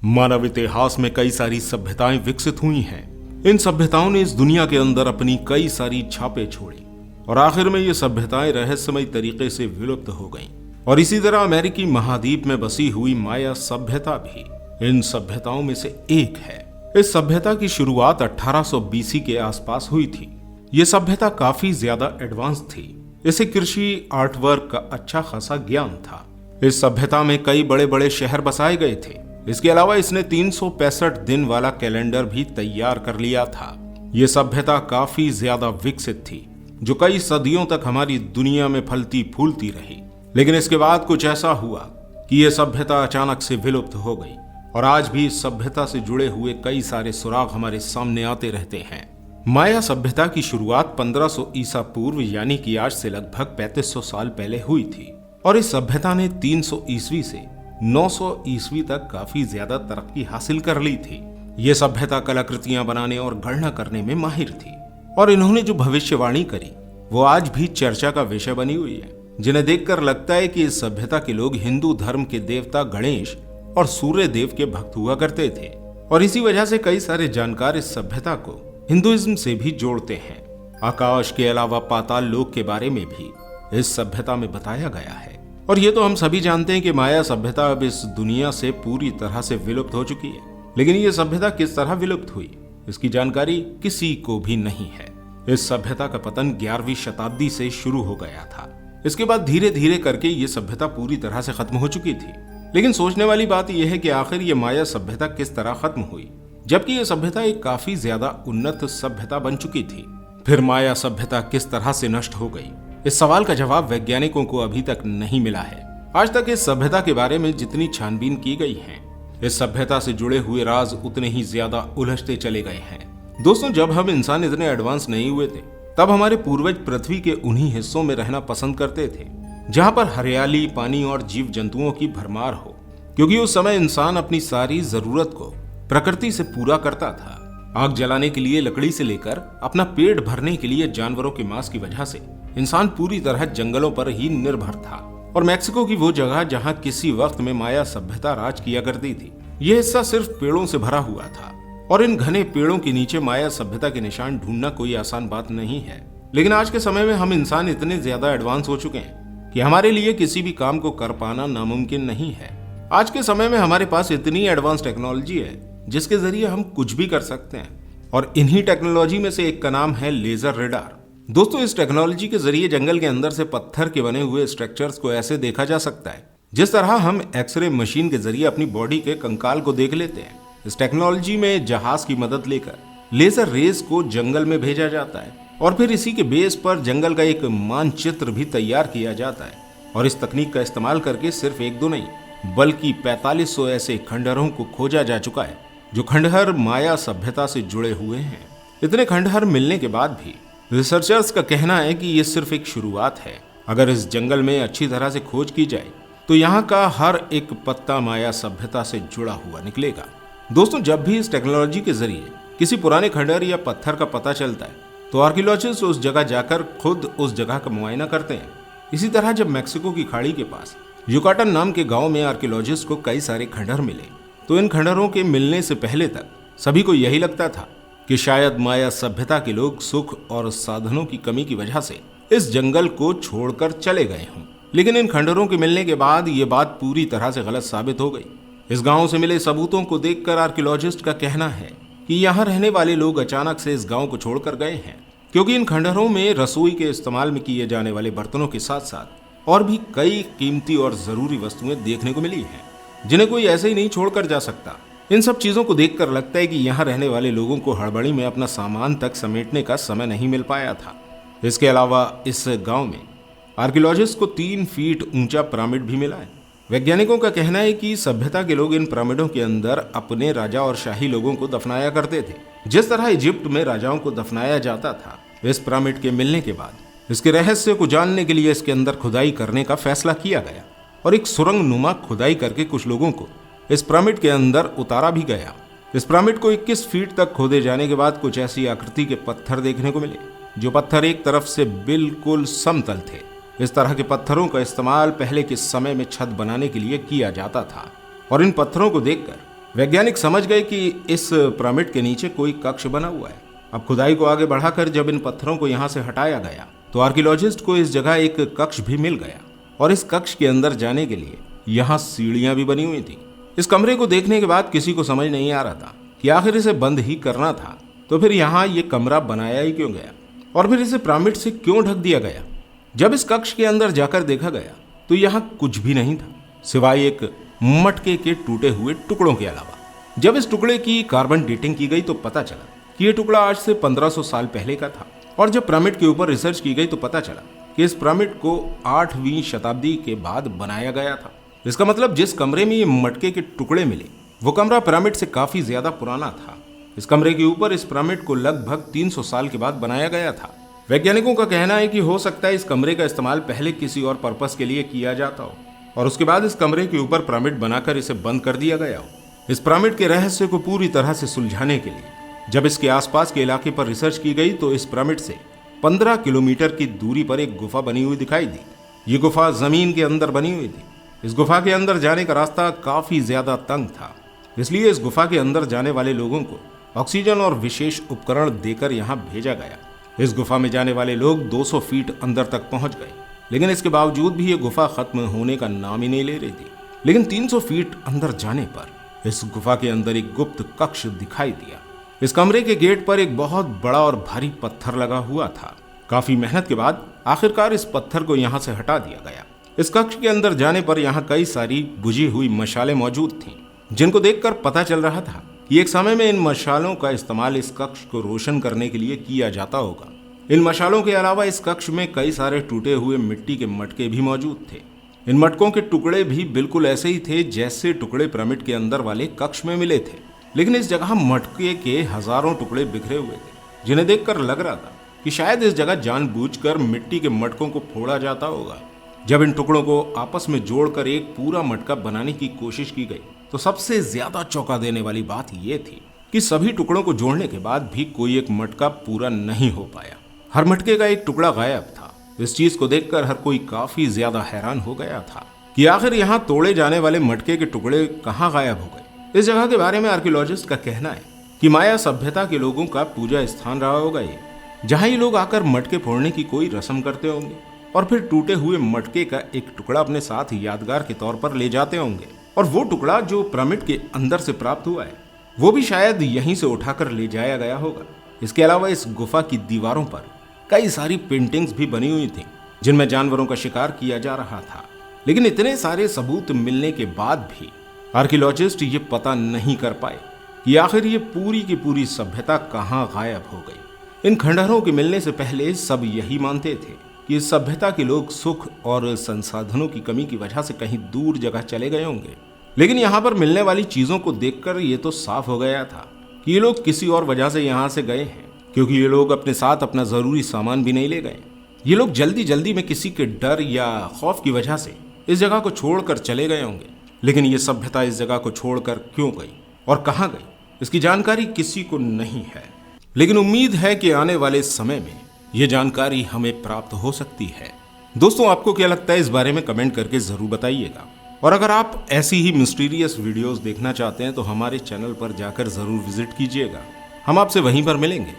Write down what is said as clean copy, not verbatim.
मानव इतिहास में कई सारी सभ्यताएं विकसित हुई हैं। इन सभ्यताओं ने इस दुनिया के अंदर अपनी कई सारी छापें छोड़ी और आखिर में ये सभ्यताएं रहस्यमय तरीके से विलुप्त हो गईं। और इसी तरह अमेरिकी महाद्वीप में बसी हुई माया सभ्यता भी इन सभ्यताओं में से एक है। इस सभ्यता की शुरुआत 1800 BC के आसपास हुई थी। ये सभ्यता काफी ज्यादा एडवांस थी। इसे कृषि, आर्ट वर्क का अच्छा खासा ज्ञान था। इस सभ्यता में कई बड़े बड़े शहर बसाए गए थे। इसके अलावा इसने 365 दिन वाला कैलेंडर भी तैयार कर लिया था। यह सभ्यता काफी ज्यादा विकसित थी, जो कई सदियों तक हमारी दुनिया में फलती फूलती रही। लेकिन इसके बाद कुछ ऐसा हुआ कि यह सभ्यता अचानक से विलुप्त हो गई और आज भी इस सभ्यता से जुड़े हुए कई सारे सुराग हमारे सामने आते रहते हैं। माया सभ्यता की शुरुआत 1500 ईसा पूर्व यानी कि आज से लगभग 3500 साल पहले हुई थी और इस सभ्यता ने 300 ईस्वी से 900 ईस्वी तक काफी ज्यादा तरक्की हासिल कर ली थी। ये सभ्यता कलाकृतियां बनाने और गणना करने में माहिर थी और इन्होंने जो भविष्यवाणी करी वो आज भी चर्चा का विषय बनी हुई है, जिन्हें देखकर लगता है कि इस सभ्यता के लोग हिंदू धर्म के देवता गणेश और सूर्य देव के भक्त हुआ करते थे। और इसी वजह से कई सारे जानकार इस सभ्यता को हिंदुइज्म से भी जोड़ते हैं। आकाश के अलावा पाताल लोक के बारे में भी इस सभ्यता में बताया गया है। और ये तो हम सभी जानते हैं कि माया सभ्यता अब इस दुनिया से पूरी तरह से विलुप्त हो चुकी है। लेकिन ये सभ्यता किस तरह विलुप्त हुई, इसकी जानकारी किसी को भी नहीं है। इस सभ्यता का पतन 11वीं शताब्दी से शुरू हो गया था। इसके बाद धीरे धीरे करके ये सभ्यता पूरी तरह से खत्म हो चुकी थी। लेकिन सोचने वाली बात यह है कि आखिर ये माया सभ्यता किस तरह खत्म हुई, जबकि यह सभ्यता एक काफी ज्यादा उन्नत सभ्यता बन चुकी थी। फिर माया सभ्यता किस तरह से नष्ट हो गई, इस सवाल का जवाब वैज्ञानिकों को अभी तक नहीं मिला है। आज तक इस सभ्यता के बारे में जितनी छानबीन की गई है, इस सभ्यता से जुड़े हुए राज उतने ही ज्यादा उलझते चले गए हैं। दोस्तों, जब हम इंसान इतने एडवांस नहीं हुए थे, तब हमारे पूर्वज पृथ्वी के उन्हीं हिस्सों में रहना पसंद करते थे जहां पर हरियाली, पानी और जीव जंतुओं की भरमार हो, क्योंकि उस समय इंसान अपनी सारी जरूरत को प्रकृति से पूरा करता था। आग जलाने के लिए लकड़ी से लेकर अपना पेट भरने के लिए जानवरों के मांस की वजह से इंसान पूरी तरह जंगलों पर ही निर्भर था। और मैक्सिको की वो जगह जहां किसी वक्त में माया सभ्यता राज किया करती थी, यह हिस्सा सिर्फ पेड़ों से भरा हुआ था और इन घने पेड़ों के नीचे माया सभ्यता के निशान ढूंढना कोई आसान बात नहीं है। लेकिन आज के समय में हम इंसान इतने ज्यादा एडवांस हो चुके हैं कि हमारे लिए किसी भी काम को कर पाना नामुमकिन नहीं है। आज के समय में हमारे पास इतनी एडवांस टेक्नोलॉजी है जिसके जरिए हम कुछ भी कर सकते हैं और इन्हीं टेक्नोलॉजी में से एक का नाम है लेजर रेडार। दोस्तों, इस टेक्नोलॉजी के जरिए जंगल के अंदर से पत्थर के बने हुए स्ट्रक्चर्स को ऐसे देखा जा सकता है जिस तरह हम एक्सरे मशीन के जरिए अपनी बॉडी के कंकाल को देख लेते हैं। इस टेक्नोलॉजी में जहाज की मदद लेकर लेजर रेस को जंगल में भेजा जाता है और फिर इसी के बेस पर जंगल का एक मानचित्र भी तैयार किया जाता है। और इस तकनीक का इस्तेमाल करके सिर्फ 1-2 नहीं बल्कि 4500 ऐसे खंडहरों को खोजा जा चुका है जो खंडहर माया सभ्यता से जुड़े हुए हैं। इतने खंडहर मिलने के बाद भी रिसर्चर्स का कहना है कि यह सिर्फ एक शुरुआत है। अगर इस जंगल में अच्छी तरह से खोज की जाए तो यहाँ का हर एक पत्ता माया सभ्यता से जुड़ा हुआ निकलेगा। दोस्तों, जब भी इस टेक्नोलॉजी के जरिए किसी पुराने खंडहर या पत्थर का पता चलता है तो आर्कियोलॉजिस्ट उस जगह जाकर खुद उस जगह का मुआयना करते हैं। इसी तरह जब मैक्सिको की खाड़ी के पास युकाटन नाम के गांव में आर्कियोलॉजिस्ट को कई सारे खंडहर मिले तो इन खंडहरों के मिलने से पहले तक सभी को यही लगता था कि शायद माया सभ्यता के लोग सुख और साधनों की कमी की वजह से इस जंगल को छोड़कर चले गए हों। लेकिन इन खंडहरों के मिलने के बाद ये बात पूरी तरह से गलत साबित हो गई। इस गांव से मिले सबूतों को देखकर आर्कियोलॉजिस्ट का कहना है कि यहाँ रहने वाले लोग अचानक से इस गांव को छोड़कर गए हैं, क्योंकि इन खंडहरों में रसोई के इस्तेमाल में किए जाने वाले बर्तनों के साथ साथ और भी कई कीमती और जरूरी वस्तुएं देखने को मिली हैं जिन्हें कोई ऐसे ही नहीं छोड़कर जा सकता। इन सब चीजों को देखकर लगता है कि यहाँ रहने वाले लोगों को हड़बड़ी में अपना सामान तक समेटने का समय नहीं मिल पाया था। इसके अलावा इस गांव में आर्कियोलॉजिस्ट को 3 फीट ऊंचा पिरामिड भी मिला है। वैज्ञानिकों का कहना है कि सभ्यता के लोग इन पिरामिडों के अंदर अपने राजा और शाही लोगों को दफनाया करते थे। जिस तरह इजिप्ट में राजाओं को दफनाया जाता था, इस पिरामिड के मिलने के बाद इसके रहस्य को जानने के लिए इसके अंदर खुदाई करने का फैसला किया गया और एक सुरंग नुमा खुदाई करके कुछ लोगों को इस पिरामिड के अंदर उतारा भी गया। इस पिरामिड को 21 फीट तक खोदे जाने के बाद कुछ ऐसी आकृति के पत्थर देखने को मिले जो पत्थर एक तरफ से बिल्कुल समतल थे। इस तरह के पत्थरों का इस्तेमाल पहले के समय में छत बनाने के लिए किया जाता था और इन पत्थरों को देखकर वैज्ञानिक समझ गए कि इस पिरामिड के नीचे कोई कक्ष बना हुआ है। अब खुदाई को आगे बढ़ाकर जब इन पत्थरों को यहाँ से हटाया गया तो आर्कियोलॉजिस्ट को इस जगह एक कक्ष भी मिल गया और इस कक्ष के अंदर जाने के लिए यहाँ सीढ़ियां भी बनी हुई थी। इस कमरे को देखने के बाद किसी को समझ नहीं आ रहा था कि आखिर इसे बंद ही करना था तो फिर यहाँ ये कमरा बनाया ही क्यों गया और फिर इसे पिरामिड से क्यों ढक दिया गया। जब इस कक्ष के अंदर जाकर देखा गया तो यहाँ कुछ भी नहीं था सिवाय एक मटके के टूटे हुए टुकड़ों के अलावा। जब इस टुकड़े की कार्बन डेटिंग की गई तो पता चला कि यह टुकड़ा आज से 1500 साल पहले का था और जब पिरामिड के ऊपर रिसर्च की गई तो पता चला कि इस पिरामिड को 8वीं शताब्दी के बाद बनाया गया था। इसका मतलब जिस कमरे में ये मटके के टुकड़े मिले वो कमरा पिरामिड से काफी ज्यादा पुराना था। इस कमरे के ऊपर इस पिरामिड को लगभग 300 साल के बाद बनाया गया था। वैज्ञानिकों का कहना है कि हो सकता है इस कमरे का इस्तेमाल पहले किसी और पर्पस के लिए किया जाता हो और उसके बाद इस कमरे के ऊपर पिरामिड बनाकर इसे बंद कर दिया गया हो। इस पिरामिड के रहस्य को पूरी तरह से सुलझाने के लिए जब इसके आसपास के इलाके पर रिसर्च की गई तो इस पिरामिड से 15 किलोमीटर की दूरी पर एक गुफा बनी हुई दिखाई दी। ये गुफा जमीन के अंदर बनी हुई थी। इस गुफा के अंदर जाने का रास्ता काफी ज्यादा तंग था, इसलिए इस गुफा के अंदर जाने वाले लोगों को ऑक्सीजन और विशेष उपकरण देकर यहाँ भेजा गया। इस गुफा में जाने वाले लोग 200 फीट अंदर तक पहुंच गए, लेकिन इसके बावजूद भी ये गुफा खत्म होने का नाम ही नहीं ले रही थी। लेकिन 300 फीट अंदर जाने पर इस गुफा के अंदर एक गुप्त कक्ष दिखाई दिया। इस कमरे के गेट पर एक बहुत बड़ा और भारी पत्थर लगा हुआ था। काफी मेहनत के बाद आखिरकार इस पत्थर को यहाँ से हटा दिया गया। इस कक्ष के अंदर जाने पर यहाँ कई सारी बुझी हुई मशालें मौजूद थीं, जिनको देखकर पता चल रहा था कि एक समय में इन मशालों का इस्तेमाल इस कक्ष को रोशन करने के लिए किया जाता होगा। इन मशालों के अलावा इस कक्ष में कई सारे टूटे हुए मिट्टी के मटके भी मौजूद थे। इन मटकों के टुकड़े भी बिल्कुल ऐसे ही थे जैसे टुकड़े पिरामिड के अंदर वाले कक्ष में मिले थे, लेकिन इस जगह मटके के हजारों टुकड़े बिखरे हुए थे, जिन्हें देखकर लग रहा था कि शायद इस जगह जानबूझकर मिट्टी के मटकों को फोड़ा जाता होगा। जब इन टुकड़ों को आपस में जोड़कर एक पूरा मटका बनाने की कोशिश की गई तो सबसे ज्यादा चौंका देने वाली बात यह थी कि सभी टुकड़ों को जोड़ने के बाद भी कोई एक मटका पूरा नहीं हो पाया। हर मटके का एक टुकड़ा गायब था। इस चीज को देखकर हर कोई काफी ज्यादा हैरान हो गया था कि आखिर यहाँ तोड़े जाने वाले मटके के टुकड़े कहाँ गायब हो गए। इस जगह के बारे में आर्कियोलॉजिस्ट का कहना है कि माया सभ्यता के लोगों का पूजा स्थान रहा होगा ये, जहाँ ये लोग आकर मटके फोड़ने की कोई रस्म करते होंगे और फिर टूटे हुए मटके का एक टुकड़ा अपने साथ यादगार के तौर पर ले जाते होंगे। और वो टुकड़ा जो पिरामिड के अंदर से प्राप्त हुआ है वो भी शायद यहीं से उठाकर ले जाया गया होगा। इसके अलावा इस गुफा की दीवारों पर कई सारी पेंटिंग्स भी बनी हुई थी जिनमें जानवरों का शिकार किया जा रहा था। लेकिन इतने सारे सबूत मिलने के बाद भी आर्कियोलॉजिस्ट ये पता नहीं कर पाए कि आखिर ये पूरी की पूरी सभ्यता कहाँ गायब हो गई। इन खंडहरों के मिलने से पहले सब यही मानते थे कि इस सभ्यता के लोग सुख और संसाधनों की कमी की वजह से कहीं दूर जगह चले गए होंगे। लेकिन यहाँ पर मिलने वाली चीजों को देखकर ये तो साफ हो गया था कि ये लोग किसी और वजह से यहाँ से गए हैं, क्योंकि ये लोग अपने साथ अपना जरूरी सामान भी नहीं ले गए। ये लोग जल्दी जल्दी में किसी के डर या खौफ की वजह से इस जगह को छोड़कर चले गए होंगे। लेकिन ये सभ्यता इस जगह को छोड़कर क्यों गई और कहाँ गई, इसकी जानकारी किसी को नहीं है। लेकिन उम्मीद है कि आने वाले समय में ये जानकारी हमें प्राप्त हो सकती है। दोस्तों, आपको क्या लगता है इस बारे में कमेंट करके जरूर बताइएगा। और अगर आप ऐसी ही मिस्टीरियस वीडियोस देखना चाहते हैं तो हमारे चैनल पर जाकर जरूर विजिट कीजिएगा। हम आपसे वहीं पर मिलेंगे।